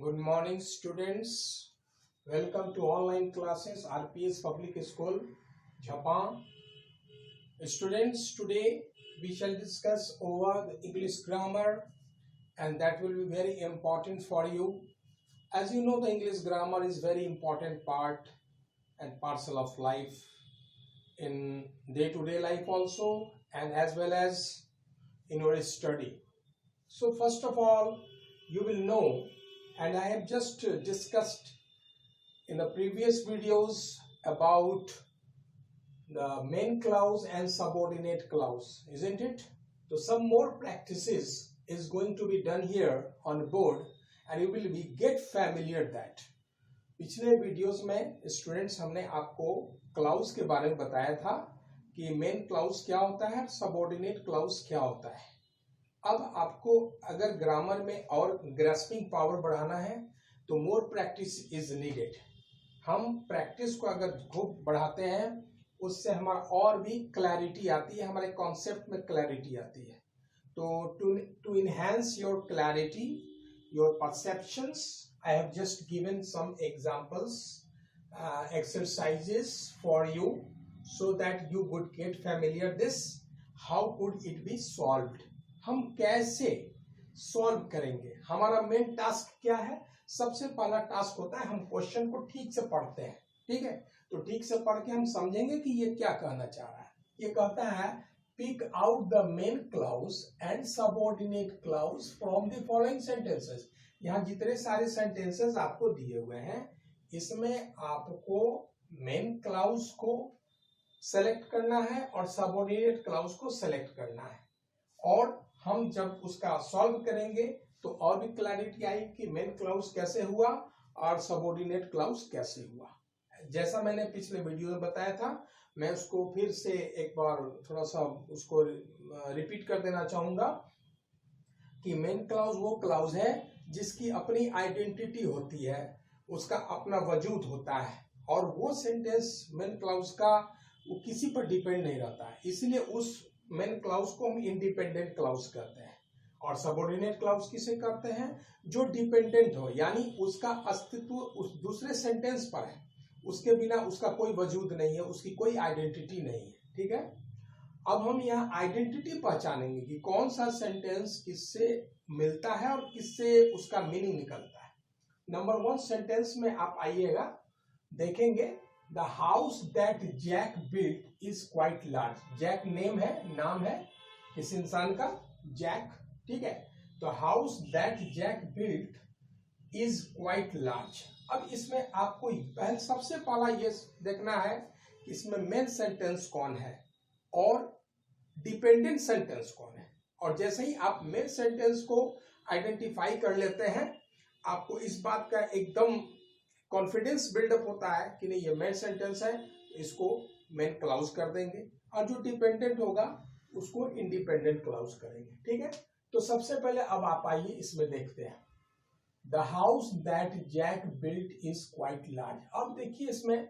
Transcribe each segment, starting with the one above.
Good morning, students. Welcome to online classes, RPS Public School, Japan. Students, today we shall discuss over the English grammar, and that will be very important for you. As you know, the English grammar is very important part and parcel of life in day-to-day life also, and as well as in your study. So first of all, you will know, and I have just discussed in the previous videos about the main clause and subordinate clause, isn't it? So some more practices is going to be done here on board and you will be get familiar that. पिछले videos में students हमने आपको clause के बारे में बताया था कि मेन क्लाउज क्या होता है, सबऑर्डिनेट क्लाउज क्या होता है. अब आपको अगर ग्रामर में और ग्रास्पिंग पावर बढ़ाना है तो मोर प्रैक्टिस इज नीडेड. हम प्रैक्टिस को अगर खूब बढ़ाते हैं उससे हमारा और भी क्लैरिटी आती है, हमारे कॉन्सेप्ट में क्लैरिटी आती है. तो to enhance your clarity, your perceptions, I have just given some examples, exercises for you so that you would get familiar this. How could it be solved? हम कैसे सॉल्व करेंगे? हमारा मेन टास्क क्या है? सबसे पहला टास्क होता है हम क्वेश्चन को ठीक से पढ़ते हैं. ठीक है, तो ठीक से पढ़ के हम समझेंगे कि ये क्या कहना चाह रहा है. ये कहता है pick out the main clause and subordinate clause from the following sentences. यहाँ जितने सारे सेंटेंसेस आपको दिए हुए हैं इसमें आपको मेन क्लाउज को सेलेक्ट करना है और सबऑर्डिनेट क्लाउज को सेलेक्ट करना है. और हम जब उसका सॉल्व करेंगे तो और भी क्लैरिटी आएगी कि मेन क्लाउज कैसे हुआ और सबऑर्डिनेट क्लाउज कैसे हुआ. जैसा मैंने पिछले वीडियो में बताया था, मैं उसको फिर से एक बार थोड़ा सा उसको रिपीट कर देना चाहूंगा कि मेन क्लाउज वो क्लाउज है जिसकी अपनी आइडेंटिटी होती है, उसका अपना वजूद होता है और वो सेंटेंस मेन क्लाउज का वो किसी पर डिपेंड नहीं रहता है, इसलिए उस मेन क्लाउज को हम इंडिपेंडेंट क्लाउज कहते हैं. और सबऑर्डिनेट क्लाउज किसे कहते हैं? जो डिपेंडेंट हो, यानी उसका अस्तित्व उस दूसरे सेंटेंस पर है, उसके बिना उसका कोई वजूद नहीं है, उसकी कोई आइडेंटिटी नहीं है. ठीक है, अब हम यहाँ आइडेंटिटी पहचानेंगे कि कौन सा सेंटेंस किससे मिलता है और किससे उसका मीनिंग निकलता है. नंबर 1 सेंटेंस में आप आइएगा, देखेंगे the house that Jack built is quite large. Jack name है, नाम है किस इंसान का? जैक. ठीक है, तो house that Jack built is quite large. अब इसमें आपको पहले सबसे पहला ये देखना है कि इसमें मेन सेंटेंस कौन है और डिपेंडेंट सेंटेंस कौन है. और जैसे ही आप मेन सेंटेंस को आइडेंटिफाई कर लेते हैं आपको इस बात का एकदम कॉन्फिडेंस बिल्डअप होता है कि नहीं ये मेन सेंटेंस है, इसको मेन क्लाउज कर देंगे और जो डिपेंडेंट होगा उसको इंडिपेंडेंट क्लाउज करेंगे. ठीक है, तो सबसे पहले अब आप आइए इसमें देखते हैं. The house that Jack built is quite large. अब देखिए इसमें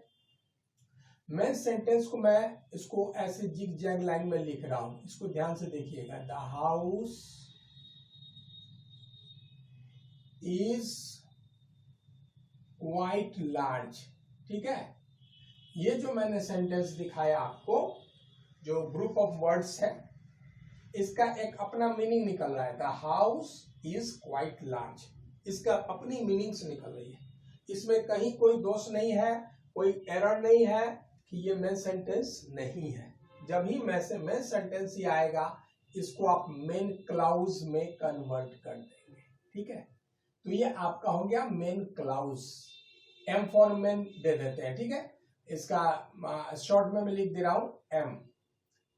मेन सेंटेंस को मैं इसको ऐसे जिग जैग लाइन में लिख रहा हूं, इसको ध्यान से देखिएगा. The house is quite large. ठीक है, ये जो मैंने सेंटेंस दिखाया आपको, जो ग्रुप ऑफ वर्ड्स है, इसका एक अपना मीनिंग निकल रहा है. The house is quite large, इसका अपनी मीनिंग्स निकल रही है. इसमें कहीं कोई दोष नहीं है, कोई एरर नहीं है कि ये मेन सेंटेंस नहीं है. जब ही मेन सेंटेंस ही आएगा इसको आप मेन क्लाउज में कन्वर्ट कर देंगे. ठीक है, तो ये आपका हो गया main clause. M for main दे देते हैं. ठीक है, इसका शॉर्ट में मैं लिख दे रहा हूं एम.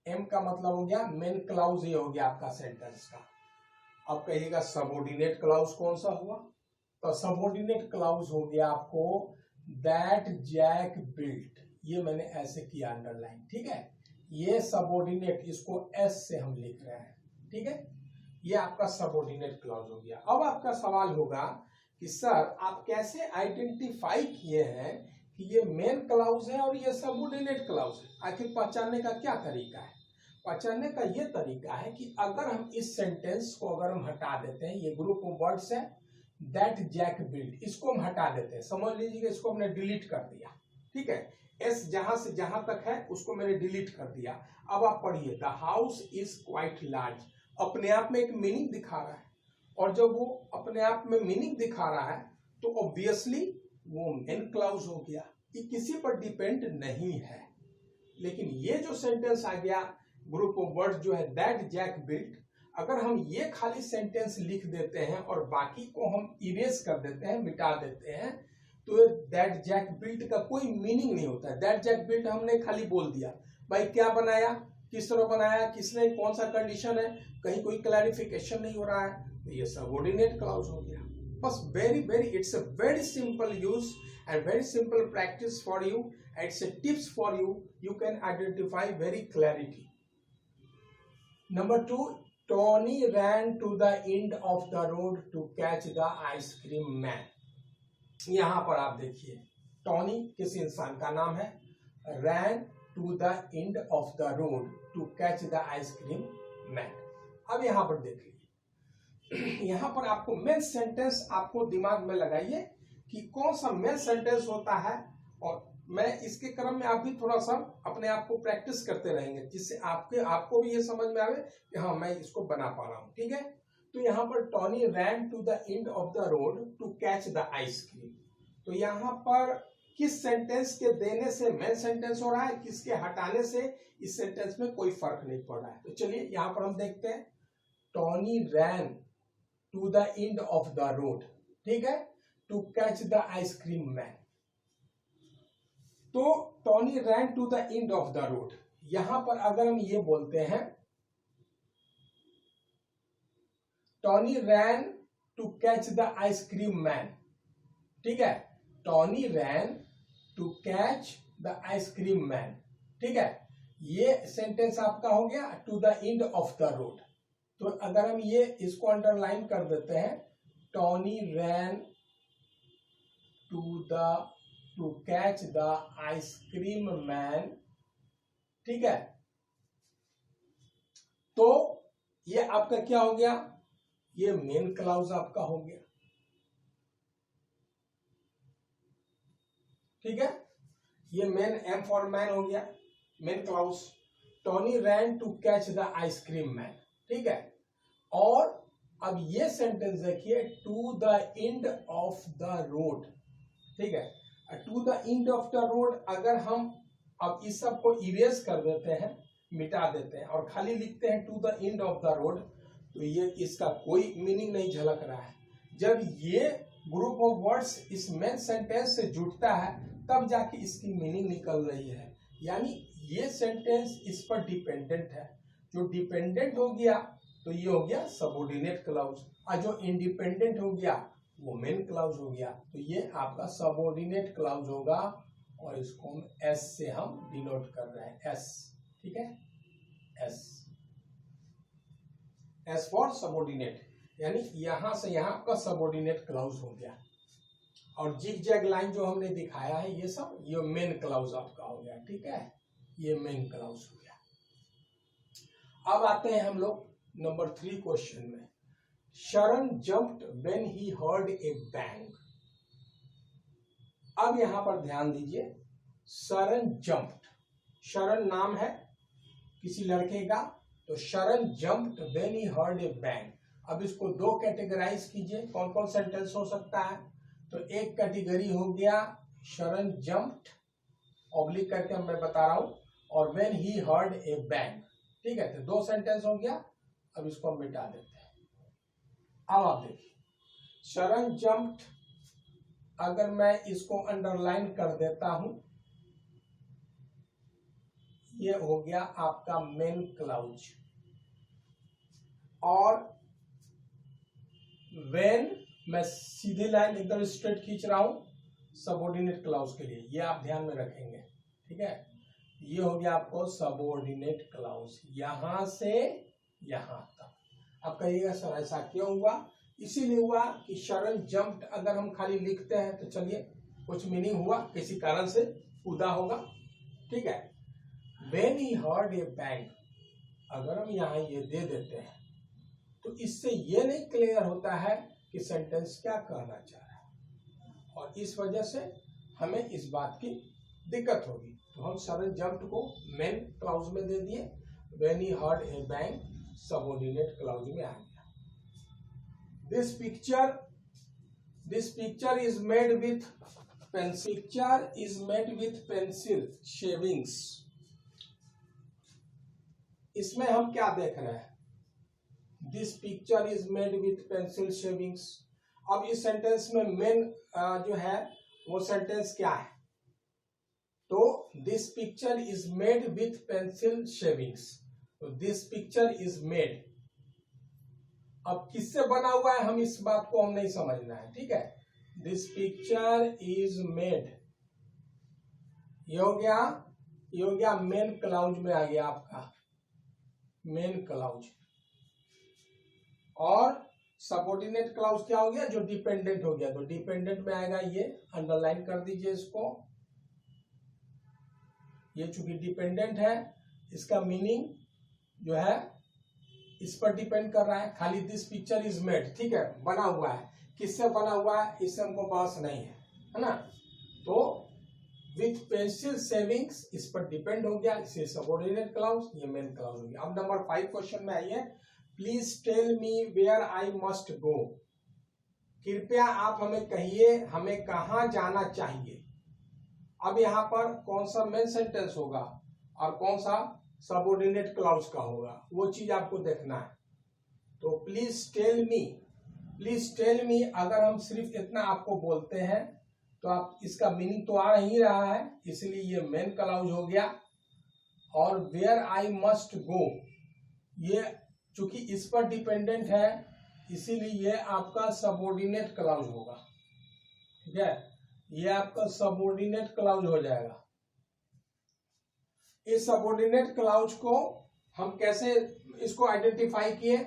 एम का मतलब हो गया मेन क्लाउज, ये हो गया आपका सेंटेंस का. अब कहिएगा सबऑर्डिनेट क्लाउज कौन सा हुआ? तो सबऑर्डिनेट क्लाउज हो गया आपको दैट जैक बिल्ट. ये मैंने ऐसे किया अंडरलाइन. ठीक है, ये सबऑर्डिनेट, इसको एस से हम लिख रहे हैं. ठीक है, ये आपका सबऑर्डिनेट क्लाउज हो गया. अब आपका सवाल होगा कि सर आप कैसे आइडेंटिफाई किए हैं कि ये मेन क्लाउज है और ये सबऑर्डिनेट क्लाउज है? आखिर पहचानने का क्या तरीका है? पहचानने का ये तरीका है कि अगर हम इस सेंटेंस को अगर हम हटा देते हैं, ये ग्रुप ऑफ वर्ड्स है, दैट जैक बिल्ट, इसको हम हटा देते हैं, समझ लीजिए इसको हमने डिलीट कर दिया, ठीक है। एस जहां से जहां तक है उसको मैंने डिलीट कर दिया। अब आप पढ़िए, the house is quite large, अपने आप में एक मीनिंग दिखा रहा है, और जब वो अपने आप में मीनिंग दिखा रहा है तो ऑब्वियसली वो मेन क्लाउज हो गया, ये किसी पर डिपेंड नहीं है। लेकिन ये जो सेंटेंस आ गया ग्रुप ऑफ वर्ड्स जो है दैट जैक बिल्ट, अगर हम ये खाली सेंटेंस लिख देते हैं और बाकी को हम इरेज कर देते हैं, मिटा देते हैं, तो दैट जैक बिल्ट का कोई मीनिंग नहीं होता है। दैट जैक बिल्ट हमने खाली बोल दिया, भाई क्या बनाया, किस तरह बनाया, किसने, कौन सा कंडीशन है, कहीं कोई क्लैरिफिकेशन नहीं हो रहा है, तो ये सबऑर्डिनेट क्लाउज हो गया। बस very it's a very simple use and very simple practice for you. It's a tips for you. You can identify very clarity. Number 2, Tony ran to the end of the road to catch the ice cream man. यहाँ पर आप देखिए, Tony किस इंसान का नाम है, ran to the end of the road to catch the ice cream man. अब यहाँ पर देखिए, यहाँ पर आपको मेन सेंटेंस आपको दिमाग में लगाइए कि कौन सा मेन सेंटेंस होता है, और मैं इसके क्रम में आप भी थोड़ा सा अपने आप को प्रैक्टिस करते रहेंगे, जिससे आपको भी ये समझ में आवे कि हाँ मैं इसको बना पा रहा हूँ, ठीक है। तो यहाँ पर Tony ran to the end of the road to catch the ice cream, तो यहाँ पर किस सेंटेंस के देने से मेन सेंटेंस हो रहा है, किसके हटाने से इस सेंटेंस में कोई फर्क नहीं पड़ रहा है। तो चलिए यहाँ पर हम देखते हैं, Tony ran to the end of the road, ठीक है, to catch the ice cream man. तो Tony ran to the end of the road, यहां पर अगर हम ये बोलते हैं Tony ran to catch the ice cream man, ठीक है, Tony ran to catch the ice cream man, ठीक है, ये सेंटेंस आपका हो गया to the end of the road. तो अगर हम ये इसको अंडरलाइन कर देते हैं, Tony ran to catch the ice cream man, ठीक है, तो ये आपका क्या हो गया, ये मेन क्लाउज आपका हो गया, ठीक है, ये मेन, एम फॉर मैन हो गया, main clause. Tony ran to catch the ice cream man, ठीक है। और अब ये सेंटेंस देखिए, to the end of the road, ठीक है, to the end of the road, अगर हम अब इस सब को इरेज कर देते हैं, मिटा देते हैं और खाली लिखते हैं to the end of the road, तो ये इसका कोई मीनिंग नहीं झलक रहा है। जब ये ग्रुप ऑफ वर्ड्स इस मेन सेंटेंस से जुड़ता है तब जाके इसकी मीनिंग निकल रही है, यानी ये सेंटेंस इस पर डिपेंडेंट है। जो डिपेंडेंट हो गया तो ये हो गया सबऑर्डिनेट क्लाउज, और जो इंडिपेंडेंट हो गया वो मेन क्लाउज हो गया। तो ये आपका सबऑर्डिनेट क्लाउज होगा, और इसको हम एस से हम डिनोट कर रहे हैं, एस, ठीक है, एस, एस फॉर सबऑर्डिनेट, यानी यहां से यहां आपका सबऑर्डिनेट क्लाउज हो गया। और जिग जैग लाइन जो हमने दिखाया है ये सब, ये मेन क्लाउज आपका हो गया, ठीक है, ये मेन क्लाउज हो गया। अब आते हैं हम लोग नंबर 3 क्वेश्चन में। शरण jumped when he heard a bang। अब यहां पर ध्यान दीजिए, शरण jumped, शरण नाम है किसी लड़के का, तो शरण jumped when he heard a bang। अब इसको दो कैटेगराइज कीजिए, कौन कौन सेंटेंस हो सकता है। तो एक कैटेगरी हो गया शरण jumped, ऑब्लिक करके मैं बता रहा हूं, और when he heard a bang, ठीक है, तो दो सेंटेंस हो गया। अब इसको हम मिटा देते हैं। अब आप देखिए, शरण जम्प्ड, अगर मैं इसको अंडरलाइन कर देता हूं, ये हो गया आपका मेन क्लाउज, और व्हेन, मैं सीधी लाइन एकदम स्ट्रेट खींच रहा हूं सबऑर्डिनेट क्लाउज के लिए, ये आप ध्यान में रखेंगे, ठीक है, ये हो गया आपको सबऑर्डिनेट क्लाउज, यहां से यहां तक। अब कहिएगा सर ऐसा क्यों हुआ, इसीलिए हुआ कि शरण जंप्ड अगर हम खाली लिखते हैं तो चलिए कुछ मीनिंग हुआ, किसी कारण से कूदा होगा, ठीक है। When he heard a bang, अगर हम यहाँ ये दे देते हैं तो इससे ये नहीं क्लियर होता है कि सेंटेंस क्या कहना चाह रहा है, और इस वजह से हमें इस बात की दिक्कत होगी। तो हम सडन जंप को मेन क्लाउज में दे दिए, when he heard a bang subordinate clause में आ गया। This picture is made with pencil shavings. इसमें हम क्या देख रहे हैं, this picture is made with pencil shavings. अब इस सेंटेंस में मेन जो है वो सेंटेंस क्या है, तो this picture is made with pencil shavings. तो दिस पिक्चर इज मेड, अब किससे बना हुआ है हम इस बात को हम नहीं समझना है, ठीक है। दिस पिक्चर इज मेड, ये हो गया मेन क्लाउज में आ गया आपका मेन क्लाउज। और सबऑर्डिनेट क्लाउज क्या हो गया, जो डिपेंडेंट हो गया, तो डिपेंडेंट में आएगा ये, अंडरलाइन कर दीजिए इसको। ये चूंकि डिपेंडेंट है, इसका मीनिंग जो है इस पर डिपेंड कर रहा है। खाली दिस पिक्चर इज मेड, ठीक है, बना हुआ है, किससे बना हुआ है इससे हमको बहस नहीं है ना। तो विथ पेंसिल शेविंग्स इस पर डिपेंड हो गया, इसे सबऑर्डिनेट क्लाउज, ये मेन क्लाउज हो गया। अब नंबर 5 क्वेश्चन में आइए, please tell me where I must go. कृपया आप हमें कहिए हमें कहाँ जाना चाहिए। अब यहाँ पर कौन सा मेन सेंटेंस होगा और कौन सा सबऑर्डिनेट क्लाउज का होगा, वो चीज आपको देखना है। तो प्लीज टेल मी, अगर हम सिर्फ इतना आपको बोलते हैं तो आप इसका मीनिंग तो आ ही रहा है, इसलिए ये मेन क्लाउज हो गया। और वेयर आई मस्ट गो, ये चूंकि इस पर डिपेंडेंट है इसीलिए ये आपका सबऑर्डिनेट क्लाउज होगा, ठीक है, ये आपका सबऑर्डिनेट क्लाउज हो जाएगा। इस सबऑर्डिनेट क्लाउज को हम कैसे इसको आइडेंटिफाई किए,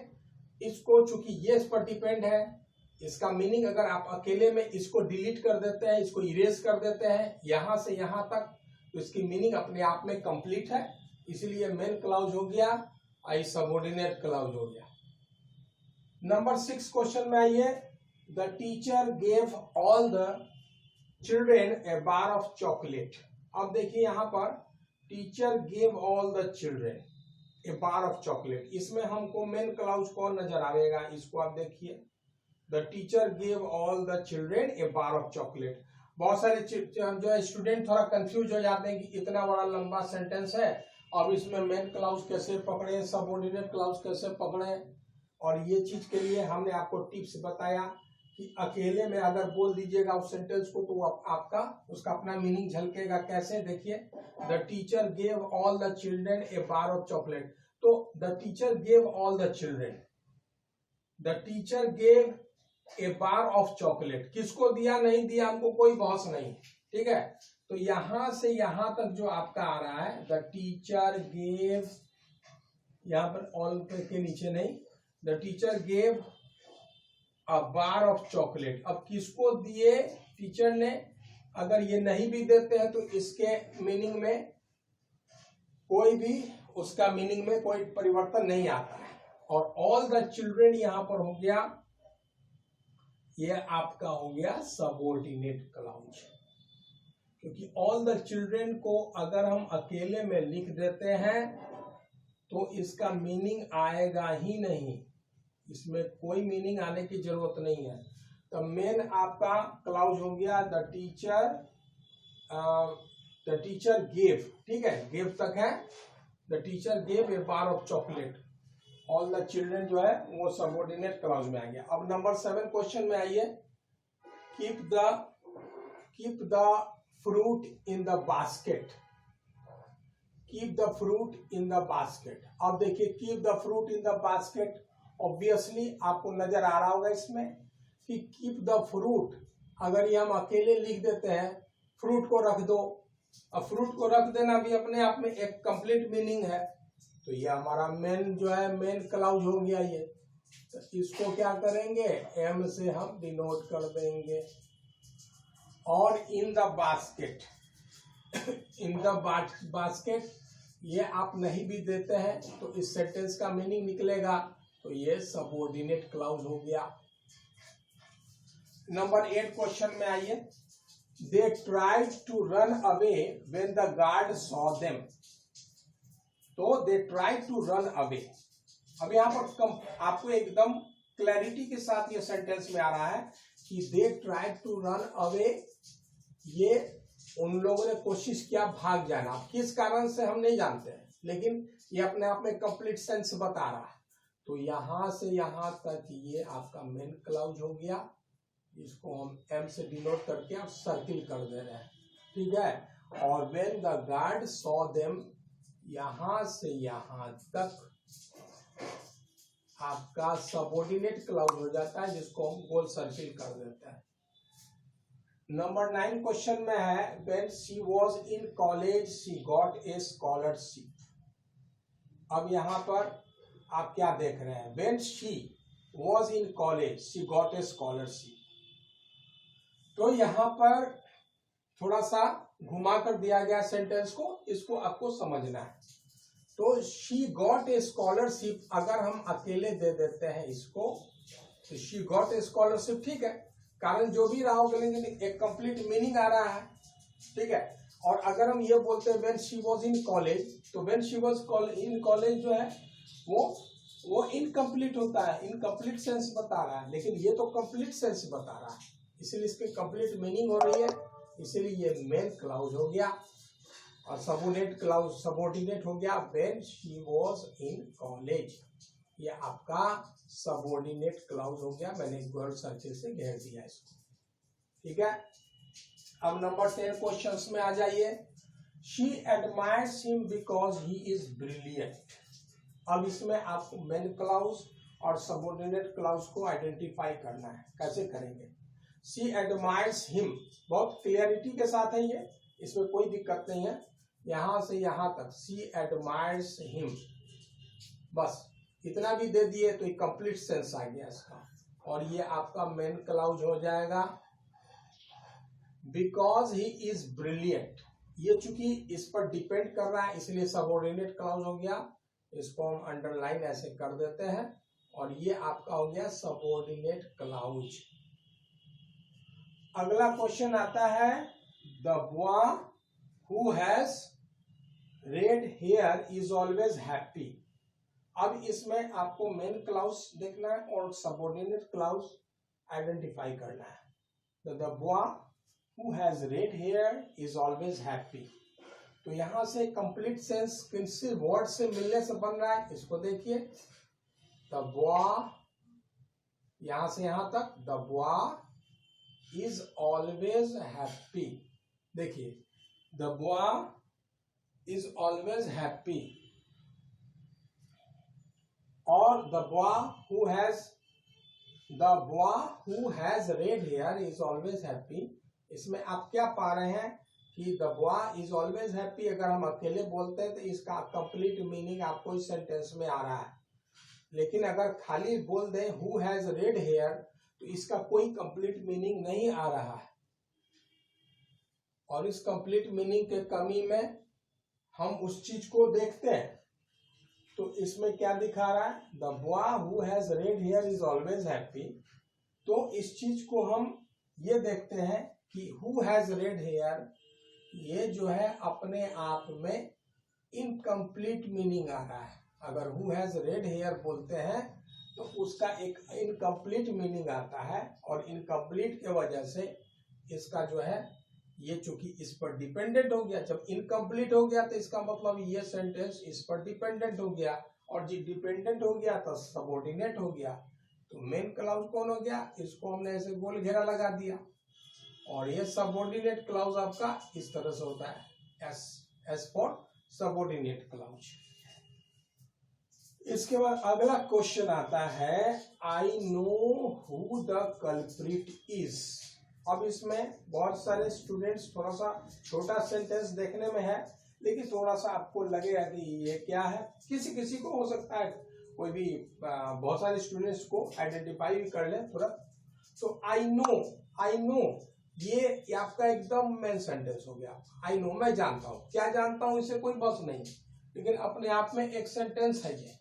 इसको चूंकि ये इस पर डिपेंड है, इसका मीनिंग अगर आप अकेले में इसको डिलीट कर देते हैं, इसको इरेज कर देते हैं यहां से यहां तक, तो इसकी मीनिंग अपने आप में कंप्लीट है, इसलिए मेन क्लाउज हो गया, आई सबऑर्डिनेट क्लाउज हो गया। नंबर 6 क्वेश्चन में आइए, the teacher gave all the children a bar of chocolate. अब देखिए यहाँ पर teacher gave all the children a bar of chocolate, इसमें हमको मेन क्लाउज कौन नजर आएगा, इसको आप देखिए, the teacher gave all the children a bar of chocolate. बहुत सारे जो है स्टूडेंट थोड़ा कंफ्यूज हो जाते हैं कि इतना बड़ा लंबा सेंटेंस है, अब इसमें मेन क्लाउज कैसे पकड़े, सबऑर्डिनेट क्लाउज कैसे पकड़े। और ये चीज के लिए हमने आपको टिप्स बताया कि अकेले में अगर बोल दीजिएगा उस सेंटेंस को तो आपका उसका अपना मीनिंग झलकेगा। कैसे, देखिए, the teacher gave all the children a bar of chocolate, तो the teacher gave all the children, the teacher gave a bar of chocolate, किसको दिया नहीं दिया हमको कोई बहस नहीं, ठीक है। तो यहां से यहां तक जो आपका आ रहा है, द टीचर गेव, यहां पर ऑल के नीचे नहीं, the teacher gave a bar of chocolate. अब किसको दिए टीचर ने, अगर ये नहीं भी देते हैं तो इसके मीनिंग में कोई भी उसका मीनिंग में कोई परिवर्तन नहीं आता है। और ऑल द चिल्ड्रेन यहां पर हो गया, ये आपका हो गया सबऑर्डिनेट क्लाउज, क्योंकि ऑल द चिल्ड्रेन को अगर हम अकेले में लिख देते हैं तो इसका मीनिंग आएगा ही नहीं, इसमें कोई मीनिंग आने की जरूरत नहीं है। तो मेन आपका क्लाउज हो गया द टीचर गेव, ठीक है, गेव तक है, the teacher gave a bar of chocolate, all the children जो है वो सबऑर्डिनेट क्लाउज में आ गया। अब नंबर 7 क्वेश्चन में आइए, keep the fruit in the basket, keep the fruit in the basket. अब देखिए keep the fruit in the basket, obviously आपको नजर आ रहा होगा इसमें कि कीप द फ्रूट, अगर ये हम अकेले लिख देते हैं फ्रूट को रख दो, अब फ्रूट को रख देना भी अपने आप में एक कंप्लीट मीनिंग है, तो ये हमारा मेन जो है मेन क्लाउज हो गया ये। तो इसको क्या करेंगे, एम से हम डिनोट कर देंगे। और in the basket, in the basket ये आप नहीं भी देते हैं तो इस सेंटेंस का मीनिंग निकलेगा, तो ये सबऑर्डिनेट क्लाउज हो गया। नंबर 8 क्वेश्चन में आइए। They tried to run away when the guard saw them. तो they tried to run away. अब यहाँ पर आपको एकदम क्लैरिटी के साथ ये सेंटेंस में आ रहा है कि they tried to run away, ये उन लोगों ने कोशिश किया भाग जाना। किस कारण से हम नहीं जानते हैं, लेकिन ये अपने आप में कंप्लीट सेंस बता रहा है। तो यहां से यहां तक ये आपका मेन क्लाउज हो गया, इसको हम एम से डिनोट करके आप सर्किल कर दे रहे हैं, ठीक है। और when the guard saw them, यहां से यहां तक आपका सबऑर्डिनेट क्लाउज हो जाता है, जिसको हम गोल सर्किल कर देते हैं। नंबर 9 क्वेश्चन में है when she was in college she got a scholarship. अब यहाँ पर आप क्या देख रहे हैं, when she was in college she got a scholarship. तो यहाँ पर थोड़ा सा घुमा कर दिया गया सेंटेंस को, इसको आपको समझना है। तो शी गॉट ए स्कॉलरशिप अगर हम अकेले दे देते हैं इसको, तो शी गॉट ए स्कॉलरशिप, ठीक है, कारण जो भी रहा होगा, लेकिन एक कंप्लीट मीनिंग आ रहा है, ठीक है। और अगर हम ये बोलते हैं when she was in college, तो when she was in college जो है वो इनकम्प्लीट होता है, इनकम्प्लीट सेंस बता रहा है, लेकिन ये तो कंप्लीट सेंस बता रहा है, इसलिए इसकी कंप्लीट मीनिंग हो रही है, इसलिए ये मेन क्लाउज हो गया। और सबऑर्डिनेट हो गया when she was in college, ये आपका सबऑर्डिनेट क्लाउज हो गया। मैंने गोल सर्किल से घेर दिया इसको, ठीक है। अब नंबर 10 क्वेश्चंस में आ जाइए। She admires him because he is brilliant. अब इसमें आपको मेन क्लाउज और सबऑर्डिनेट क्लाउज को आइडेंटिफाई करना है। कैसे करेंगे? शी एडमायर्स हिम, बहुत क्लियरिटी के साथ है ये, इसमें कोई दिक्कत नहीं है। यहां से यहां तक शी एडमायर्स हिम, बस इतना भी दे दिए तो एक कंप्लीट सेंस आ गया इसका। और ये आपका मेन क्लाउज हो जाएगा बिकॉज ही इज ब्रिलियंट। ये चूंकि इस पर डिपेंड कर रहा है, इसलिए सबऑर्डिनेट क्लाउज हो गया, इसको हम अंडरलाइन ऐसे कर देते हैं। और ये आपका हो गया सबऑर्डिनेट क्लाउज। अगला क्वेश्चन आता है the boy who has red hair is always happy. अब इसमें आपको मेन क्लाउज देखना है और सबऑर्डिनेट क्लाउज आइडेंटिफाई करना है। तो the boy who has red hair is always happy. तो यहां से कंप्लीट सेंस किसी वर्ड से मिलने से बन रहा है, इसको देखिए। द बॉय, यहां से यहां तक the boy is always happy. देखिए the boy is always happy और the boy who has red hair is always happy. इसमें आप क्या पा रहे हैं कि the boy is always happy अगर हम अकेले बोलते हैं तो इसका कंप्लीट मीनिंग आपको इस सेंटेंस में आ रहा है। लेकिन अगर खाली बोल दें हु हैज रेड हेयर तो इसका कोई कंप्लीट मीनिंग नहीं आ रहा है। और इस कंप्लीट मीनिंग के कमी में हम उस चीज को देखते हैं। तो इसमें क्या दिखा रहा है? The boy who has red hair is always happy. तो इस चीज को हम ये देखते हैं कि हु हैज रेड हेयर, ये जो है अपने आप में इनकम्प्लीट मीनिंग आ रहा है। अगर हु हैज रेड हेयर बोलते हैं तो उसका एक इनकम्प्लीट मीनिंग आता है, और इनकम्प्लीट के वजह से इसका जो है ये चूंकि इस पर डिपेंडेंट हो गया, जब इनकम्प्लीट हो गया तो इसका मतलब ये सेंटेंस इस पर डिपेंडेंट हो गया, और जब डिपेंडेंट हो गया तो सबऑर्डिनेट हो गया। तो मेन क्लाउज कौन हो गया? इसको हमने ऐसे गोल घेरा लगा दिया, और ये सबऑर्डिनेट क्लाउज आपका इस तरह से होता है, एस फॉर सबऑर्डिनेट क्लाउज। इसके बाद अगला क्वेश्चन आता है I know who the culprit is. अब इसमें बहुत सारे स्टूडेंट्स थोड़ा सा छोटा सेंटेंस देखने में है, लेकिन थोड़ा सा आपको लगेगा कि ये क्या है। किसी किसी को हो सकता है, कोई भी बहुत सारे स्टूडेंट्स को आइडेंटिफाई भी कर ले तुरंत। तो आई नो ये आपका एकदम मेन सेंटेंस हो गया। आई नो, मैं जानता हूं, क्या जानता हूं इससे कोई बस नहीं, लेकिन अपने आप में एक सेंटेंस है ये।